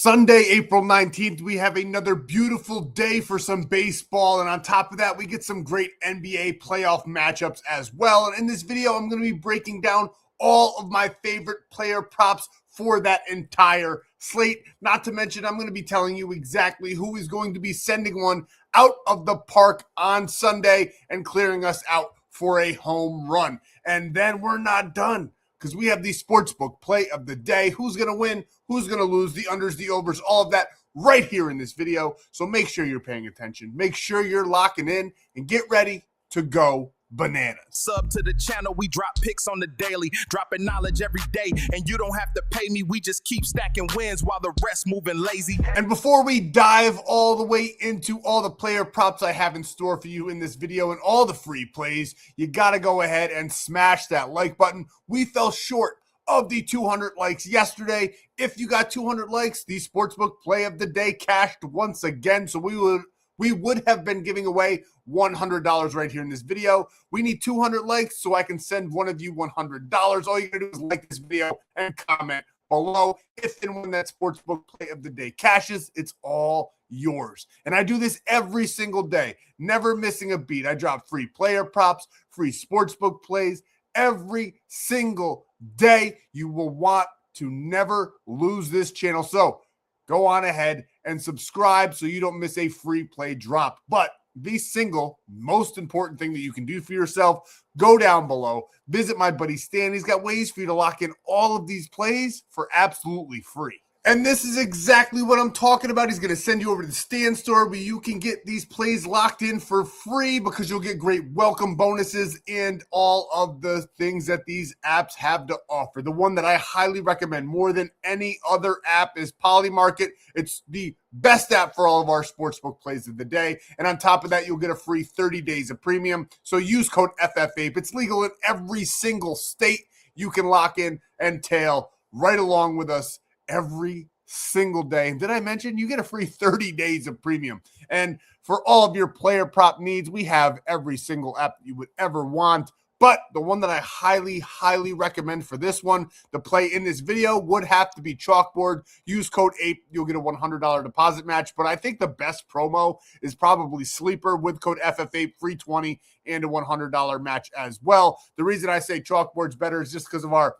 Sunday, April 19th, we have another beautiful day for some baseball. And on top of that, we get some great NBA playoff matchups as well. And in this video, I'm going to be breaking down all of my favorite player props for that entire slate. Not to mention, I'm going to be telling you exactly who is going to be sending one out of the park on Sunday and clearing us out for a home run. And then we're not done, because we have the sportsbook play of the day. Who's going to win? Who's going to lose? The unders, the overs, all of that right here in this video. So make sure you're paying attention. Make sure you're locking in and get ready to go bananas. Sub to the channel, we drop picks on the daily, dropping knowledge every day, and you don't have to pay me. We just keep stacking wins while the rest moving lazy. And before we dive all the way into all the player props I have in store for you in this video and all the free plays, you got to go ahead and smash that like button. We fell short of the 200 likes yesterday. If you got 200 likes, the sportsbook play of the day cashed once again. So we would have been giving away $100 right here in this video. We need 200 likes so I can send one of you $100. All you gotta do is like this video and comment below. If and when that sportsbook play of the day cashes, it's all yours. And I do this every single day, never missing a beat. I drop free player props, free sportsbook plays every single day. You will want to never lose this channel. So go on ahead and subscribe so you don't miss a free play drop. But the single most important thing that you can do for yourself, go down below, visit my buddy Stan. He's got ways for you to lock in all of these plays for absolutely free. And this is exactly what I'm talking about. He's going to send you over to the Stan.store where you can get these plays locked in for free, because you'll get great welcome bonuses and all of the things that these apps have to offer. The one that I highly recommend more than any other app is Polymarket. It's the best app for all of our sportsbook plays of the day. And on top of that, you'll get a free 30 days of premium. So use code FFAPE. It's legal in every single state. You can lock in and tail right along with us every single day. And did I mention you get a free 30 days of premium? And for all of your player prop needs, we have every single app that you would ever want. But the one that I highly, highly recommend for this one, the play in this video, would have to be Chalkboard. Use code APE. You'll get a $100 deposit match. But I think the best promo is probably Sleeper with code FFAPE, free 20 and a $100 match as well. The reason I say Chalkboard's better is just because of our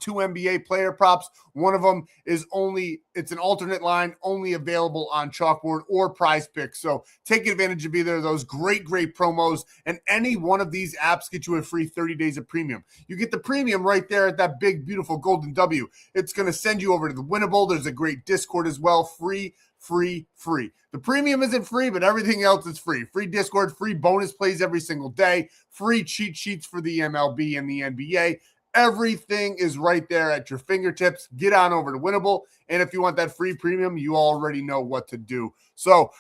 two NBA player props. One of them is it's an alternate line, only available on Chalkboard or Prizepicks. So take advantage of either of those great promos, and any one of these apps get you a free 30 days of premium. You get the premium right there at that big, beautiful golden W. It's going to send you over to the Winnable. There's a great Discord as well. Free. The premium isn't free, but everything else is free. Free Discord, free bonus plays every single day, free cheat sheets for the MLB and the NBA. Everything is right there at your fingertips. Get on over to Winnable. And if you want that free premium, you already know what to do. So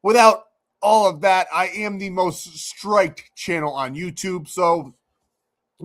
without all of that, I am the most striked channel on YouTube. So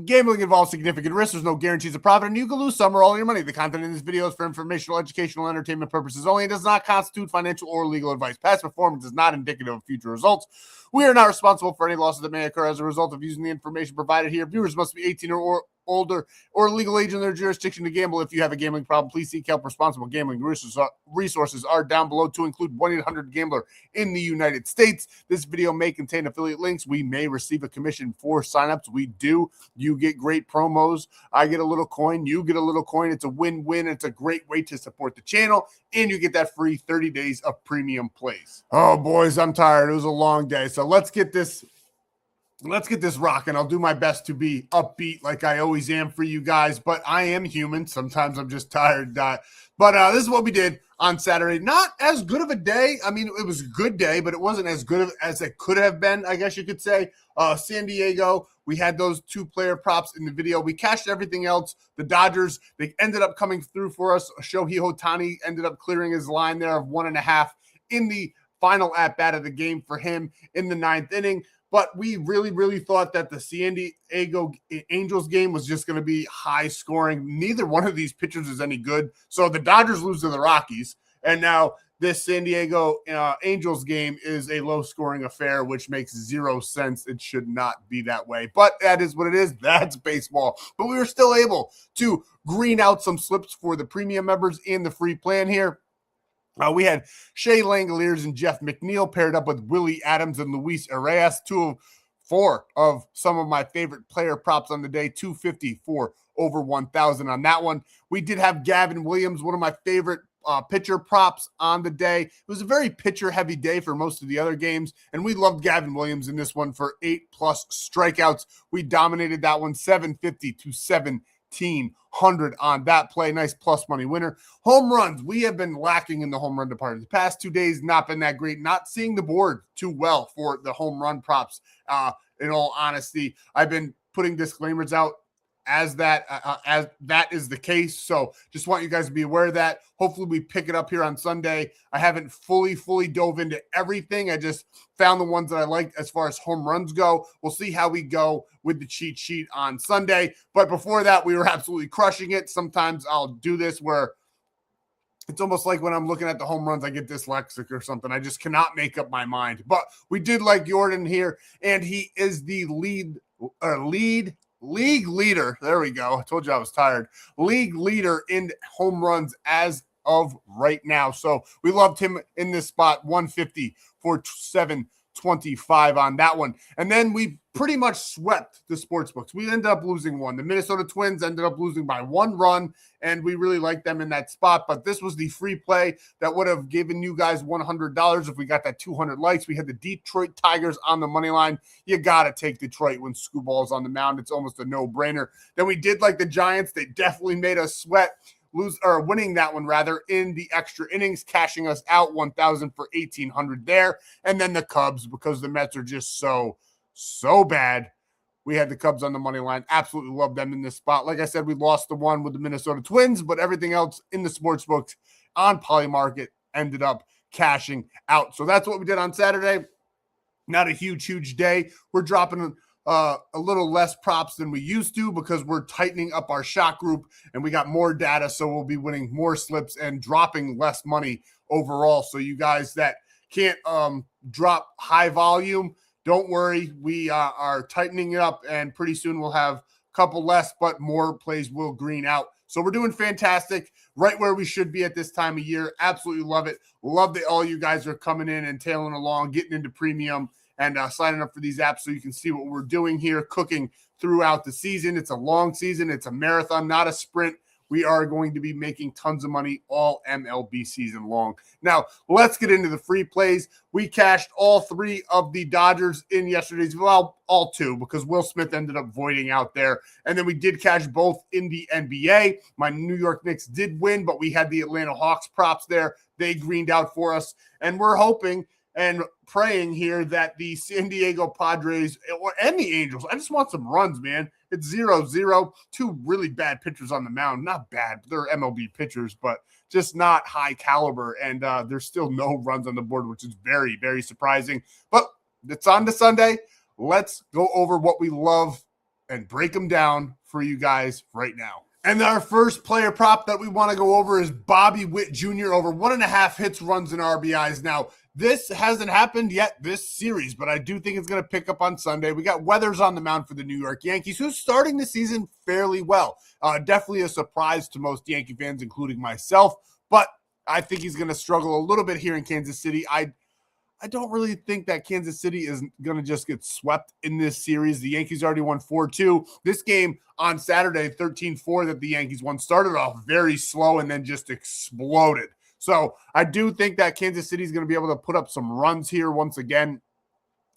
gambling involves significant risk. There's no guarantees of profit, and you can lose some or all your money. The content in this video is for informational, educational, entertainment purposes only. It does not constitute financial or legal advice. Past performance is not indicative of future results. We are not responsible for any losses that may occur as a result of using the information provided here. Viewers must be 18 or older or legal age in their jurisdiction to gamble. If you have a gambling problem, please seek help. Responsible gambling resources are down below, to include 1-800-GAMBLER in the United States. This video may contain affiliate links. We may receive a commission for signups. We do. You get great promos. I get a little coin. You get a little coin. It's a win-win. It's a great way to support the channel, and you get that free 30 days of premium plays. Oh, boys, I'm tired. It was a long day. So let's get this rocking. I'll do my best to be upbeat like I always am for you guys, but I am human. Sometimes I'm just tired. But this is what we did on Saturday. Not as good of a day. I mean, it was a good day, but it wasn't as good as it could have been, I guess you could say. San Diego, we had those two player props in the video. We cashed everything else. The Dodgers, they ended up coming through for us. Shohei Ohtani ended up clearing his line there of 1.5 in the final at-bat of the game for him in the 9th inning. But we really thought that the San Diego Angels game was just going to be high scoring. Neither one of these pitchers is any good. So the Dodgers lose to the Rockies, and now this San Diego Angels game is a low-scoring affair, which makes zero sense. It should not be that way. But that is what it is. That's baseball. But we were still able to green out some slips for the premium members in the free plan here. We had Shea Langoliers and Jeff McNeil paired up with Willie Adams and Luis Arias, four of some of my favorite player props on the day, 250 for over 1,000 on that one. We did have Gavin Williams, one of my favorite pitcher props on the day. It was a very pitcher-heavy day for most of the other games, and we loved Gavin Williams in this one for 8+ strikeouts. We dominated that one, 750 to 1,700 on that play. Nice plus money winner. Home runs. We have been lacking in the home run department. The past 2 days, not been that great. Not seeing the board too well for the home run props. In all honesty, I've been putting disclaimers out as that is the case. So just want you guys to be aware of that. Hopefully we pick it up here on Sunday. I haven't fully dove into everything. I just found the ones that I liked as far as home runs go. We'll see how we go with the cheat sheet on Sunday. But before that, we were absolutely crushing it. Sometimes I'll do this where it's almost like when I'm looking at the home runs, I get dyslexic or something. I just cannot make up my mind. But we did like Jordan here, and he is the league leader. There we go. I told you I was tired. League leader in home runs as of right now. So we loved him in this spot, 150 for 725 on that one. And then we pretty much swept the sports books. We ended up losing one. The Minnesota Twins ended up losing by 1 run, and we really liked them in that spot. But this was the free play that would have given you guys $100 if we got that 200 likes. We had the Detroit Tigers on the money line. You got to take Detroit when Scooball's on the mound. It's almost a no-brainer. Then we did like the Giants. They definitely made us sweat. Winning that one rather in the extra innings, cashing us out 1,000 for 1,800 there. And then the Cubs, because the Mets are just so bad. We had the Cubs on the money line. Absolutely love them in this spot. Like I said, we lost the one with the Minnesota Twins, but everything else in the sports books on Polymarket ended up cashing out. So that's what we did on Saturday. Not a huge day. We're dropping a little less props than we used to because we're tightening up our shot group and we got more data, so we'll be winning more slips and dropping less money overall. So you guys that can't drop high volume, don't worry. We are tightening it up, and pretty soon we'll have a couple less, but more plays will green out. So we're doing fantastic, right where we should be at this time of year. Absolutely love it. Love that all you guys are coming in and tailing along, getting into premium, and signing up for these apps so you can see what we're doing here, cooking throughout the season. It's a long season. It's a marathon, not a sprint. We are going to be making tons of money all MLB season long. Now, let's get into the free plays. We cashed all 3 of the Dodgers in yesterday's, well, all 2, because Will Smith ended up voiding out there. And then we did cash both in the NBA. My New York Knicks did win, but we had the Atlanta Hawks props there. They greened out for us. And we're hoping and praying here that the San Diego Padres and the Angels, I just want some runs, man. It's 0-0. 2 really bad pitchers on the mound. Not bad. They're MLB pitchers, but just not high caliber. And there's still no runs on the board, which is very, very surprising. But it's on to Sunday. Let's go over what we love and break them down for you guys right now. And our first player prop that we want to go over is Bobby Witt Jr. over 1.5 hits, runs, and RBIs. Now, this hasn't happened yet this series, but I do think it's going to pick up on Sunday. We got Weathers on the mound for the New York Yankees, who's starting the season fairly well. Definitely a surprise to most Yankee fans, including myself, but I think he's going to struggle a little bit here in Kansas City. I don't really think that Kansas City is going to just get swept in this series. The Yankees already won 4-2. This game on Saturday, 13-4 that the Yankees won, started off very slow and then just exploded. So I do think that Kansas City is going to be able to put up some runs here once again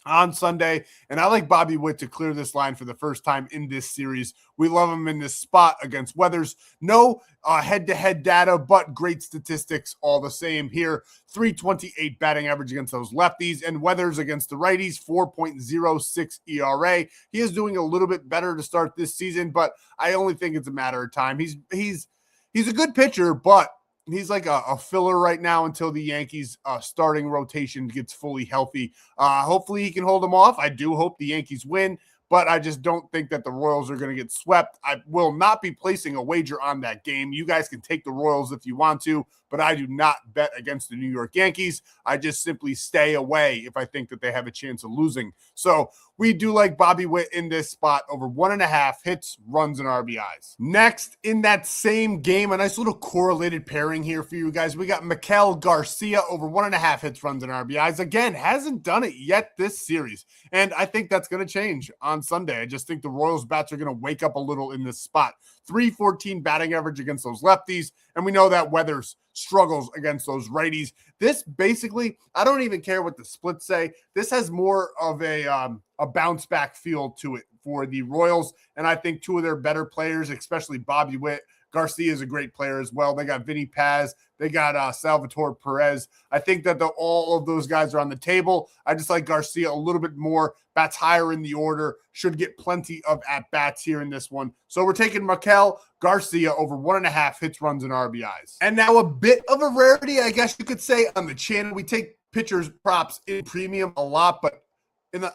on Sunday. And I like Bobby Witt to clear this line for the first time in this series. We love him in this spot against Weathers. No head-to-head data, but great statistics all the same here. 328 batting average against those lefties, and Weathers against the righties, 4.06 ERA. He is doing a little bit better to start this season, but I only think it's a matter of time. He's a good pitcher, but he's like a filler right now until the Yankees starting rotation gets fully healthy. Hopefully he can hold them off. I do hope the Yankees win, but I just don't think that the Royals are going to get swept. I will not be placing a wager on that game. You guys can take the Royals if you want to, but but I do not bet against the New York Yankees. I just simply stay away if I think that they have a chance of losing. So we do like Bobby Witt in this spot over 1.5 hits, runs, and RBIs. Next, in that same game, a nice little correlated pairing here for you guys. We got Maikel Garcia over 1.5 hits, runs, and RBIs. Again, hasn't done it yet this series, and I think that's going to change on Sunday. I just think the Royals bats are going to wake up a little in this spot. 314 batting average against those lefties, and we know that Weathers struggles against those righties. This basically, I don't even care what the splits say. This has more of a bounce back feel to it for the Royals, and I think two of their better players, especially Bobby Witt. Garcia is a great player as well. They got Vinny Paz. They got Salvatore Perez. I think that all of those guys are on the table. I just like Garcia a little bit more. Bats higher in the order. Should get plenty of at-bats here in this one. So we're taking Maikel Garcia over 1.5 hits, runs, and RBIs. And now a bit of a rarity, I guess you could say, on the channel. We take pitchers props in premium a lot, but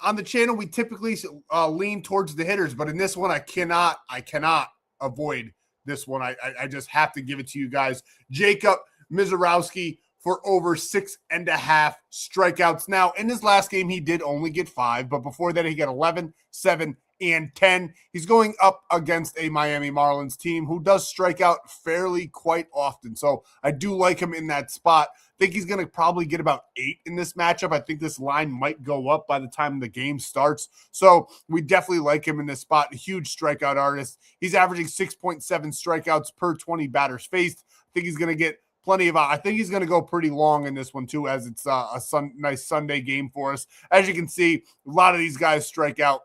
on the channel, we typically lean towards the hitters. But in this one, I cannot avoid this one. I just have to give it to you guys. Jacob Misiorowski for over 6.5 strikeouts. Now, in his last game, he did only get 5, but before that, he got 11, 7, and 10. He's going up against a Miami Marlins team who does strike out fairly quite often. So I do like him in that spot. I think he's going to probably get about 8 in this matchup. I think this line might go up by the time the game starts. So we definitely like him in this spot. A huge strikeout artist. He's averaging 6.7 strikeouts per 20 batters faced. I think he's going to get plenty of I think he's going to go pretty long in this one too, as it's a nice Sunday game for us. As you can see, a lot of these guys strike out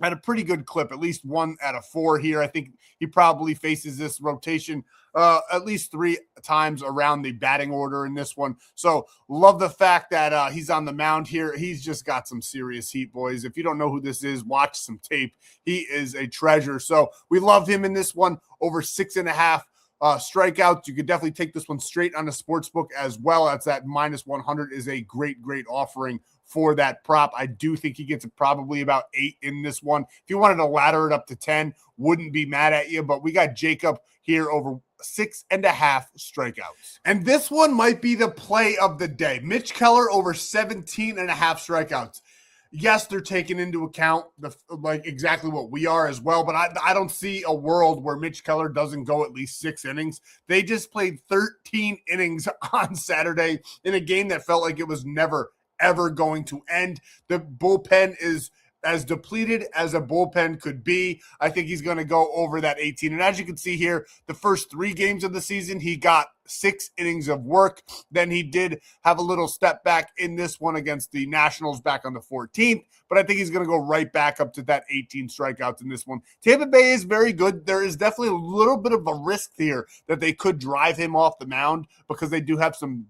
at a pretty good clip, at least 1 out of 4 here. I think he probably faces this rotation at least 3 times around the batting order in this one. So love the fact that he's on the mound here. He's just got some serious heat, boys. If you don't know who this is, watch some tape. He is a treasure. So we love him in this one over 6.5 strikeouts. You could definitely take this one straight on the sportsbook as well. That's that -100 is a great offering for that prop. I do think he gets probably about 8 in this one. If you wanted to ladder it up to 10, wouldn't be mad at you, but we got Jacob here over 6.5 strikeouts. And this one might be the play of the day. Mitch Keller over 17.5 strikeouts. Yes, they're taking into account exactly what we are as well, but I don't see a world where Mitch Keller doesn't go at least 6 innings. They just played 13 innings on Saturday in a game that felt like it was never, ever going to end. The bullpen is as depleted as a bullpen could be. I think he's going to go over that 18. And as you can see here, the first 3 games of the season, he got 6 innings of work. Then he did have a little step back in this one against the Nationals back on the 14th, but I think he's going to go right back up to that 18 strikeouts in this one. Tampa Bay is very good. There is definitely a little bit of a risk here that they could drive him off the mound because they do have some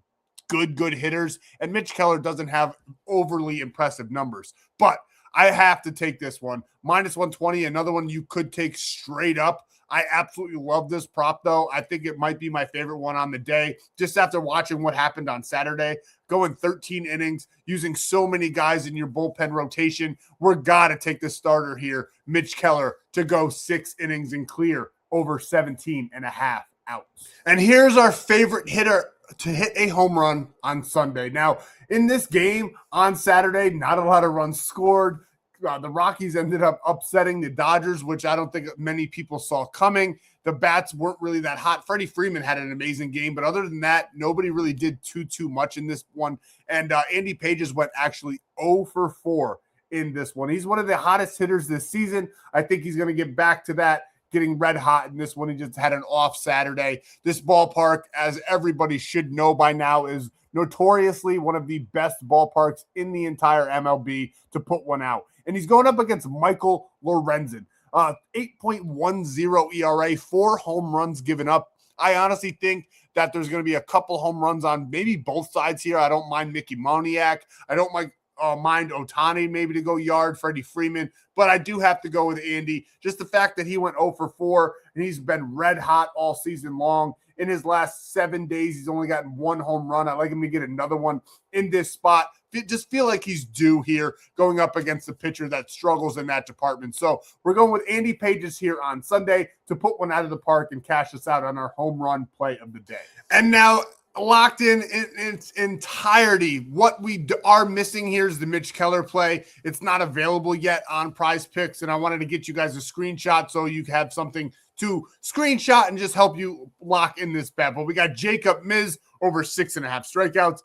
good hitters, and Mitch Keller doesn't have overly impressive numbers. But I have to take this one. -120, another one you could take straight up. I absolutely love this prop, though. I think it might be my favorite one on the day. Just after watching what happened on Saturday, going 13 innings, using so many guys in your bullpen rotation, we're got to take the starter here, Mitch Keller, to go 6 innings and clear over 17.5 outs. And here's our favorite hitter to hit a home run on Sunday. Now, in this game on Saturday, not a lot of runs scored. The Rockies ended up upsetting the Dodgers, which I don't think many people saw coming. The bats weren't really that hot. Freddie Freeman had an amazing game, but other than that, nobody really did too much in this one. And Andy Pages went actually 0 for 4 in this one. He's one of the hottest hitters this season. I think he's going to get back to that, getting red hot in this one. He just had an off Saturday. This ballpark, as everybody should know by now, is notoriously one of the best ballparks in the entire MLB to put one out. And he's going up against Michael Lorenzen. 8.10 ERA, 4 home runs given up. I honestly think that there's going to be a couple home runs on maybe both sides here. I don't mind Mickey Moniak. I don't mind Ohtani maybe to go yard, Freddie Freeman, but I do have to go with Andy. Just the fact that he went 0 for 4 and he's been red hot all season long in his last 7 days. He's only gotten 1 home run. I'd like him to get another one in this spot. Just feel like he's due here going up against the pitcher that struggles in that department. So we're going with Andy Pages here on Sunday to put one out of the park and cash us out on our home run play of the day. And now, locked in its entirety, what we are missing here is the Mitch Keller play. It's not available yet on Prizepicks, and I wanted to get you guys a screenshot so you have something to screenshot and just help you lock in this bet. But we got Jacob Miz over 6.5 strikeouts,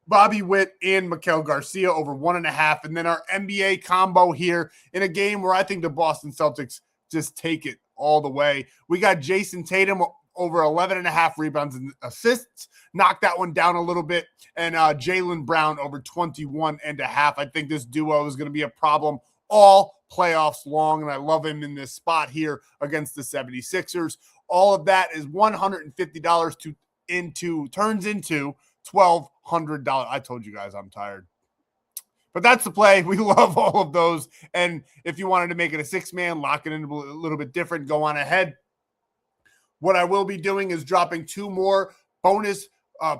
Bobby Witt and Maikel Garcia over 1.5, and then our NBA combo here in a game where I think the Boston Celtics just take it all the way. We got Jason Tatum over 11.5 rebounds and assists, knock that one down a little bit, and Jaylen Brown over 21.5. I think this duo is going to be a problem all playoffs long, and I love him in this spot here against the 76ers. All of that is $150 turns into $1,200. I told you guys I'm tired. But that's the play. We love all of those. And if you wanted to make it a 6-man, lock it in a little bit different, go on ahead. What I will be doing is dropping 2 more bonus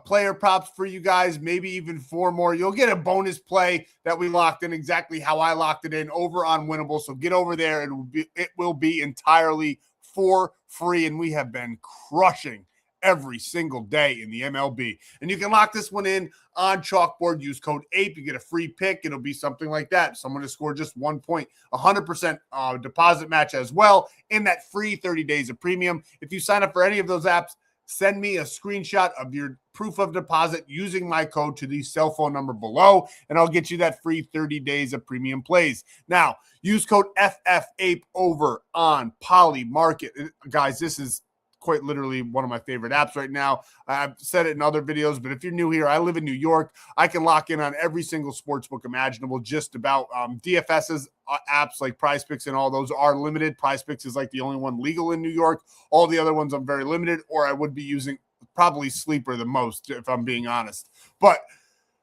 player props for you guys, maybe even 4 more. You'll get a bonus play that we locked in exactly how I locked it in over on Winnable. So get over there. It will be entirely for free, and we have been crushing every single day in the MLB. And you can lock this one in on Chalkboard. Use code APE. You get a free pick. It'll be something like that. Someone to score just 1 point, 100% deposit match as well in that free 30 days of premium. If you sign up for any of those apps, send me a screenshot of your proof of deposit using my code to the cell phone number below, and I'll get you that free 30 days of premium plays. Now, use code FFAPE over on Poly Market. Guys, this is quite literally one of my favorite apps right now. I've said it in other videos, but if you're new here, I live in New York. I can lock in on every single sportsbook imaginable, just about. DFS's apps like Prizepicks and all those are limited. Prizepicks is like the only one legal in New York. All the other ones I'm very limited, or I would be using probably Sleeper the most, if I'm being honest. But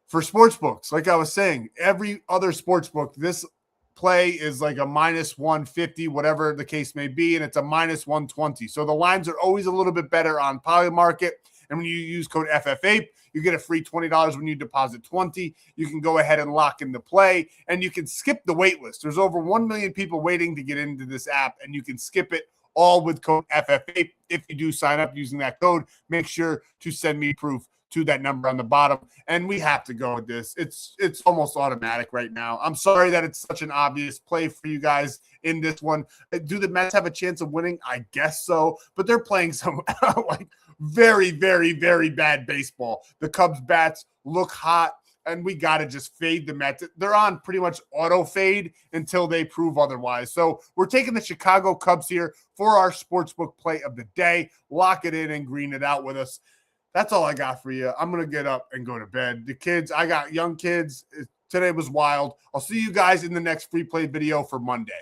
for sportsbooks, like I was saying, every other sportsbook, this play is like a -150, whatever the case may be, and it's a -120. So the lines are always a little bit better on Polymarket. And when you use code FFAPE, you get a free $20 when you deposit $20. You can go ahead and lock in the play, and you can skip the wait list. There's over 1 million people waiting to get into this app, and you can skip it all with code FFAPE. If you do sign up using that code, make sure to send me proof to that number on the bottom. And we have to go with this. It's almost automatic right now. I'm sorry that it's such an obvious play for you guys in this one. Do the Mets have a chance of winning? I guess so, but they're playing some like very, very, very bad baseball. The Cubs bats look hot, and we got to just fade the Mets. They're on pretty much auto fade until they prove otherwise. So we're taking the Chicago Cubs here for our sportsbook play of the day. Lock it in and green it out with us. That's all I got for you. I'm going to get up and go to bed. The kids, I got young kids. Today was wild. I'll see you guys in the next free play video for Monday.